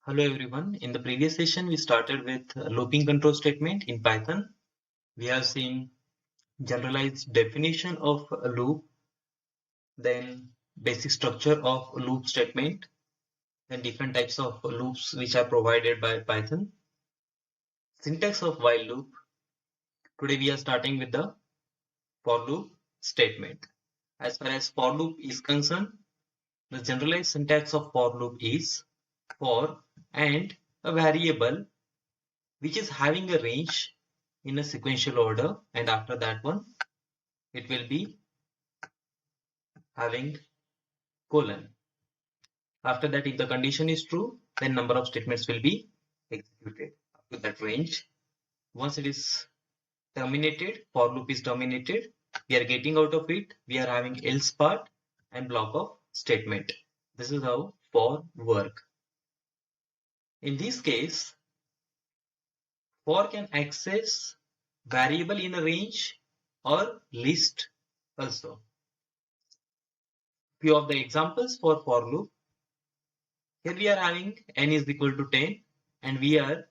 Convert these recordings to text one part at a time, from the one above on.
Hello everyone. In the previous session, we started with a looping control statement in Python. We have seen generalized definition of a loop, then basic structure of a loop statement, then different types of loops which are provided by Python. Syntax of while loop. Today we are starting with the for loop statement. As far as for loop is concerned, the generalized syntax of for loop is for and a variable which is having a range in a sequential order, and after that one it will be having colon. After that, if the condition is true, then number of statements will be executed up to that range. Once it is terminated, for loop is terminated, we are getting out of it, we are having else part and block of statement. This is how for work. In this case, for can access variable in a range or list also. Few of the examples for loop. Here we are having n is equal to 10 and we are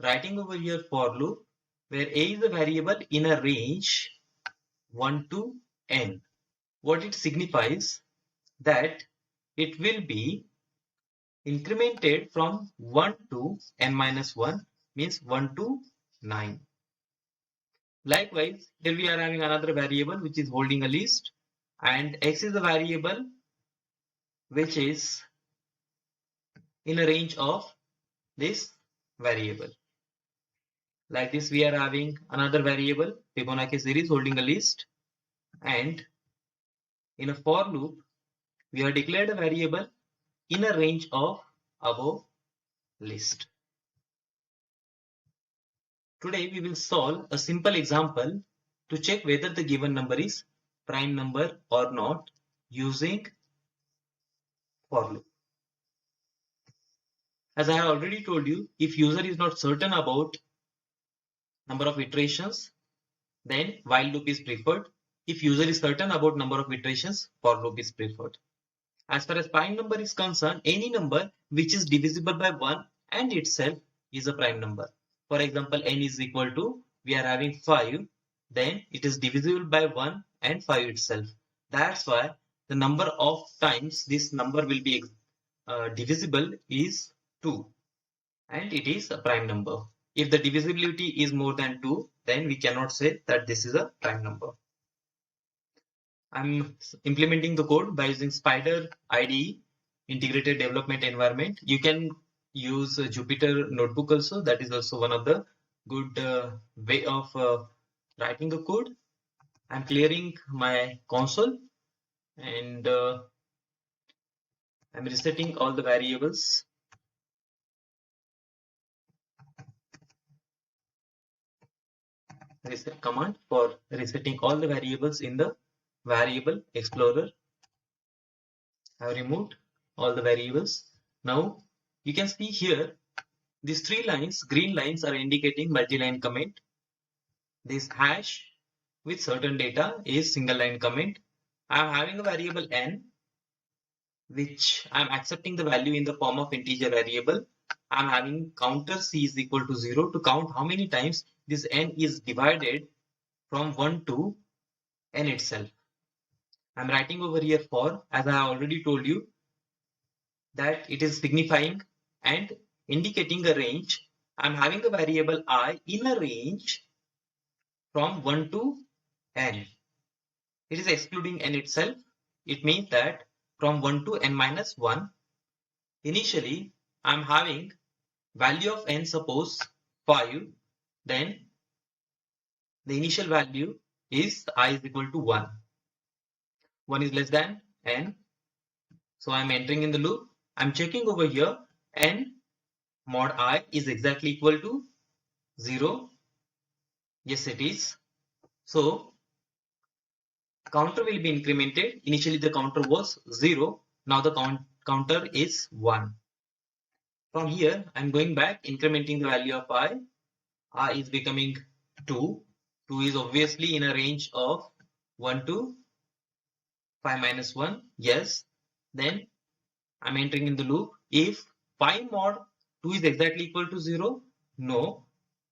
writing over here for loop where a is a variable in a range 1 to n. What it signifies that it will be incremented from 1 to n minus 1 means 1 to 9. Likewise, here we are having another variable which is holding a list, and x is a variable which is in a range of this variable. Like this, we are having another variable Fibonacci series holding a list, and in a for loop we have declared a variable in a range of above list. Today we will solve a simple example to check whether the given number is prime number or not using for loop. As I have already told you, if user is not certain about number of iterations, then while loop is preferred. If user is certain about number of iterations, for loop is preferred. As far as prime number is concerned, any number which is divisible by 1 and itself is a prime number. For example, n is equal to, we are having 5, then it is divisible by 1 and 5 itself. That's why the number of times this number will be divisible is 2, and it is a prime number. If the divisibility is more than 2, then we cannot say that this is a prime number. I'm implementing the code by using Spyder IDE, integrated development environment. You can use Jupyter Notebook also. That is also one of the good way of writing the code. I'm clearing my console and I'm resetting all the variables. Reset command for resetting all the variables in the variable explorer. I have removed all the variables. Now you can see here these 3 lines, green lines, are indicating multi-line comment. This hash with certain data is single line comment. I am having a variable n which I am accepting the value in the form of integer variable. I am having counter c is equal to 0 to count how many times this n is divided from 1 to n itself. I am writing over here for, as I have already told you, that it is signifying and indicating a range. I am having a variable I in a range from 1 to n. It is excluding n itself. It means that from 1 to n minus 1, initially I am having value of n, suppose 5, then the initial value is I is equal to 1. 1 is less than n. So I am entering in the loop. I am checking over here, n mod I is exactly equal to 0. Yes, it is. So counter will be incremented. Initially the counter was 0. Now the counter is 1. From here I'm going back, incrementing the value of I. I is becoming 2. 2 is obviously in a range of 1 to 5 minus 1. Yes. Then I'm entering in the loop. If 5 mod 2 is exactly equal to 0? No.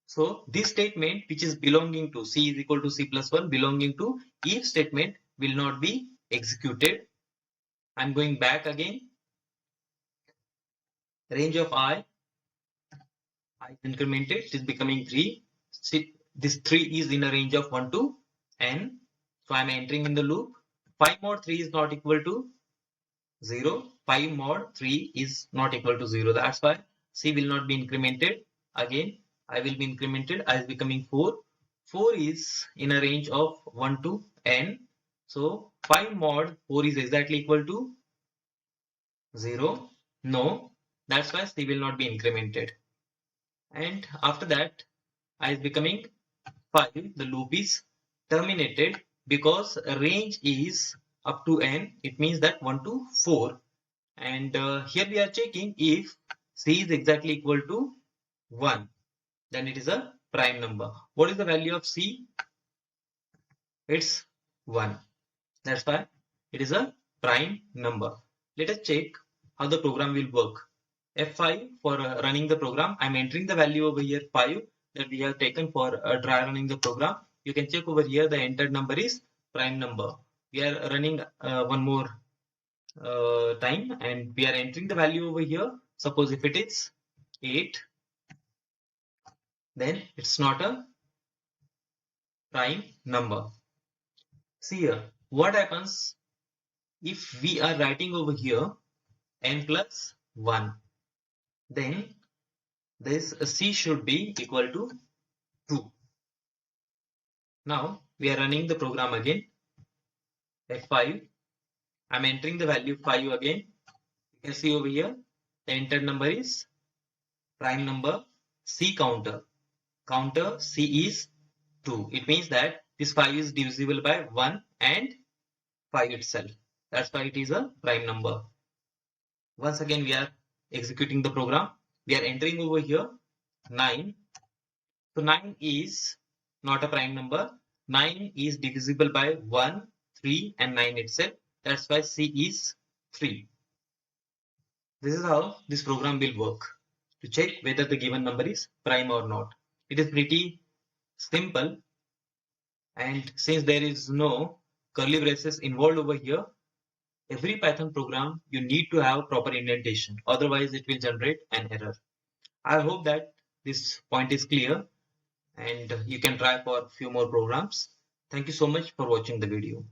So this statement which is belonging to C is equal to C plus 1 belonging to if statement will not be executed. I'm going back again. Range of I is incremented, it is becoming 3. See, this 3 is in a range of 1 to n. So I'm entering in the loop. 5 mod 3 is not equal to 0. 5 mod 3 is not equal to 0. That's why C will not be incremented. Again, I will be incremented. I is becoming 4. 4 is in a range of 1 to n. So 5 mod 4 is exactly equal to 0. No. That's why C will not be incremented. And after that, I is becoming 5. The loop is terminated because range is up to n. It means that 1 to 4. And here we are checking if C is exactly equal to 1. Then it is a prime number. What is the value of C? It's 1. That's why it is a prime number. Let us check how the program will work. F5 for running the program. I'm entering the value over here 5 that we have taken for dry running the program. You can check over here the entered number is prime number. We are running one more time and we are entering the value over here. Suppose if it is 8, then it's not a prime number. See here, what happens if we are writing over here n plus 1, then this C should be equal to 2. Now we are running the program again. F5. I'm entering the value 5 again. You can see over here the entered number is prime number C counter. Counter C is 2. It means that this 5 is divisible by 1 and 5 itself. That's why it is a prime number. Once again we are executing the program. We are entering over here 9. So 9 is not a prime number. 9 is divisible by 1, 3 and 9 itself. That's why C is 3. This is how this program will work to check whether the given number is prime or not. It is pretty simple, and since there is no curly braces involved over here, every Python program you need to have proper indentation, otherwise it will generate an error. I hope that this point is clear and you can try for a few more programs. Thank you so much for watching the video.